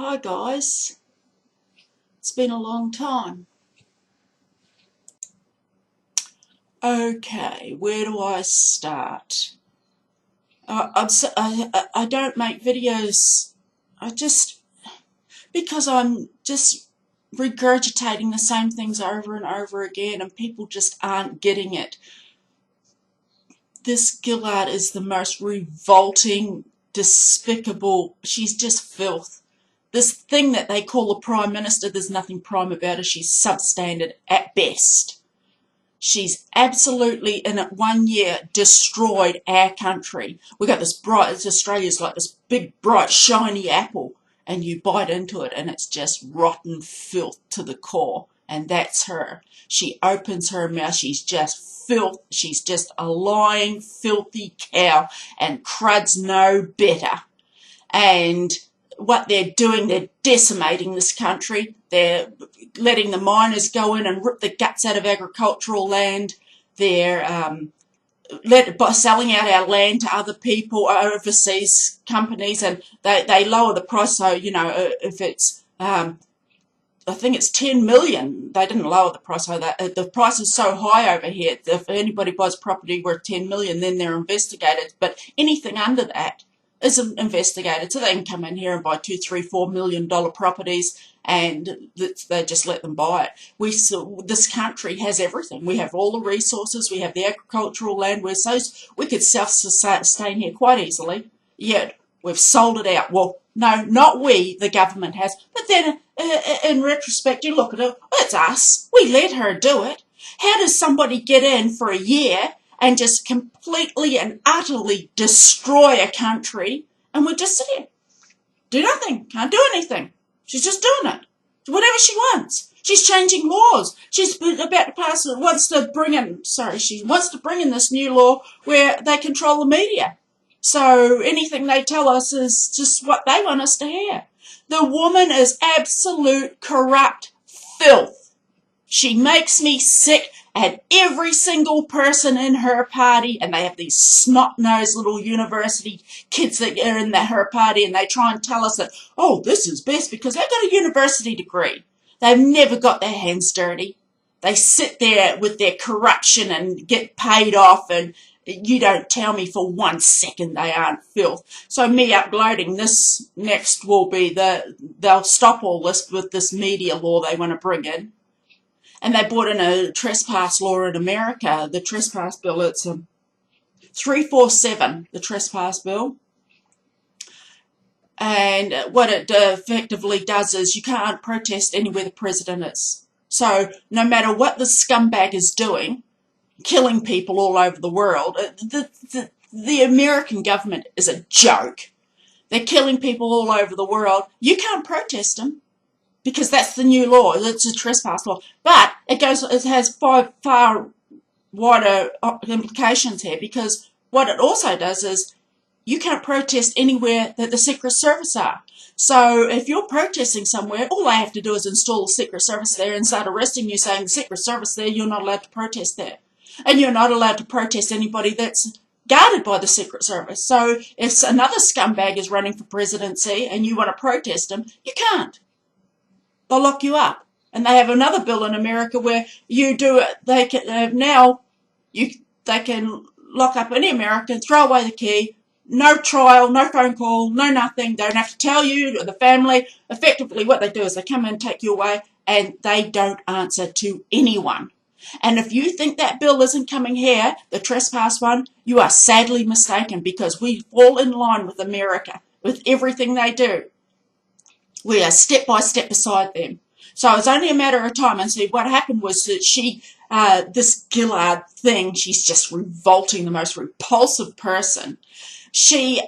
Hi guys, it's been a long time. Okay, where do I start? I don't make videos, because I'm just regurgitating the same things over and over again and people just aren't getting it. This Gillard is the most revolting, despicable, she's just filth. This thing that they call a prime minister, there's nothing prime about her. She's substandard at best. She's absolutely, in 1 year, destroyed our country. We got this bright, Australia's like this big, bright, shiny apple, and you bite into it, and it's just rotten filth to the core. And that's her. She opens her mouth, she's just filth. She's just a lying, filthy cow, and crud's no better. And what they're doing, they're decimating this country. They're letting the miners go in and rip the guts out of agricultural land. They're by selling out our land to other people, overseas companies, and they lower the price. So, you know, if it's, I think it's 10 million, they didn't lower the price. So the price is so high over here, if anybody buys property worth 10 million, then they're investigated. But anything under that isn't investigated, so they can come in here and buy $2, $3, $4 million properties, and they just let them buy it. This country has everything. We have all the resources. We have the agricultural land. We could self-sustain here quite easily. Yet we've sold it out. Well, no, not we. The government has. But then, in retrospect, you look at it. It's us. We let her do it. How does somebody get in for a year and just completely and utterly destroy a country, and we just sit here, do nothing, can't do anything? She's just doing it, whatever she wants. She's changing laws. She's about to pass, she wants to bring in this new law where they control the media. So anything they tell us is just what they want us to hear. The woman is absolute corrupt filth. She makes me sick. And every single person in her party, and they have these snot-nosed little university kids that are in her party, and they try and tell us that, oh, this is best because they've got a university degree. They've never got their hands dirty. They sit there with their corruption and get paid off, and you don't tell me for 1 second they aren't filth. So me uploading this next will be they'll stop all this with this media law they want to bring in. And they brought in a trespass law in America, the trespass bill. It's 347, the trespass bill. And what it effectively does is you can't protest anywhere the president is. So no matter what the scumbag is doing, killing people all over the world, the American government is a joke. They're killing people all over the world. You can't protest them, because that's the new law. It's a trespass law. But it has far wider implications here, because what it also does is you can't protest anywhere that the Secret Service are. So if you're protesting somewhere, all they have to do is install the Secret Service there and start arresting you, saying the Secret Service there, you're not allowed to protest there. And you're not allowed to protest anybody that's guarded by the Secret Service. So if another scumbag is running for presidency and you want to protest him, you can't. They'll lock you up. And they have another bill in America where you do it. They can lock up any American, throw away the key, no trial, no phone call, no nothing. They don't have to tell you or the family. Effectively, what they do is they come in, take you away, and they don't answer to anyone. And if you think that bill isn't coming here, the trespass one, you are sadly mistaken, because we fall in line with America, with everything they do. We are step by step beside them. So it's only a matter of time. And see, what happened was that this Gillard thing, she's just revolting, the most repulsive person. She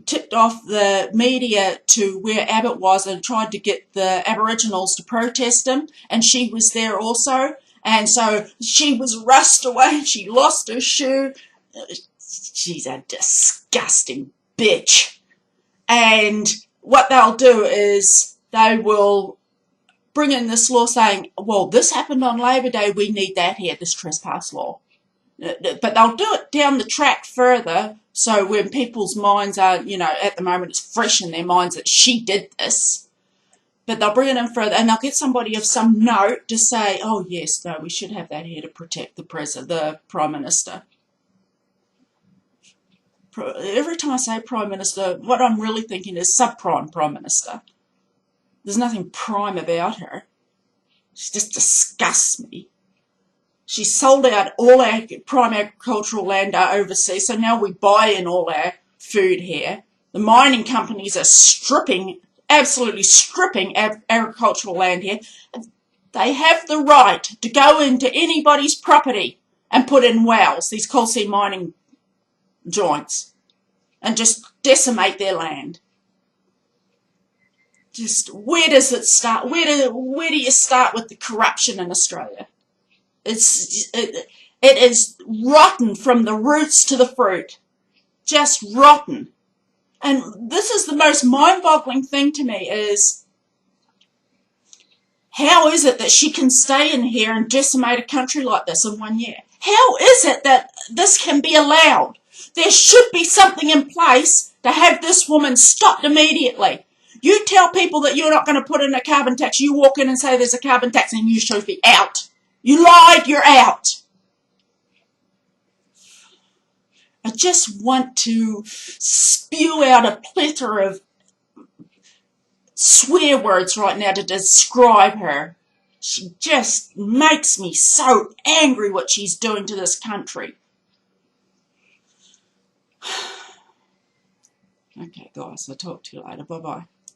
tipped off the media to where Abbott was and tried to get the Aboriginals to protest him. And she was there also. And so she was rushed away. She lost her shoe. She's a disgusting bitch. And what they'll do is they will bring in this law saying, well, this happened on Labor Day, we need that here, this trespass law. But they'll do it down the track further, so when people's minds are, at the moment it's fresh in their minds that she did this. But they'll bring it in further, and they'll get somebody of some note to say, oh yes, no, we should have that here to protect the Prime Minister. Every time I say Prime Minister, what I'm really thinking is subprime Prime Minister. There's nothing prime about her. She just disgusts me. She sold out all our prime agricultural land overseas, so now we buy in all our food here. The mining companies are absolutely stripping agricultural land here. They have the right to go into anybody's property and put in wells, these coal seam mining joints, and just decimate their land. Just where does it start? Where do you start with the corruption in Australia? It is rotten from the roots to the fruit. Just rotten. And this is the most mind-boggling thing to me is, how is it that she can stay in here and decimate a country like this in 1 year? How is it that this can be allowed? There should be something in place to have this woman stopped immediately. You tell people that you're not going to put in a carbon tax. You walk in and say there's a carbon tax and you should be out. You lied, you're out. I just want to spew out a plethora of swear words right now to describe her. She just makes me so angry what she's doing to this country. Okay, guys, I'll talk to you later. Bye-bye.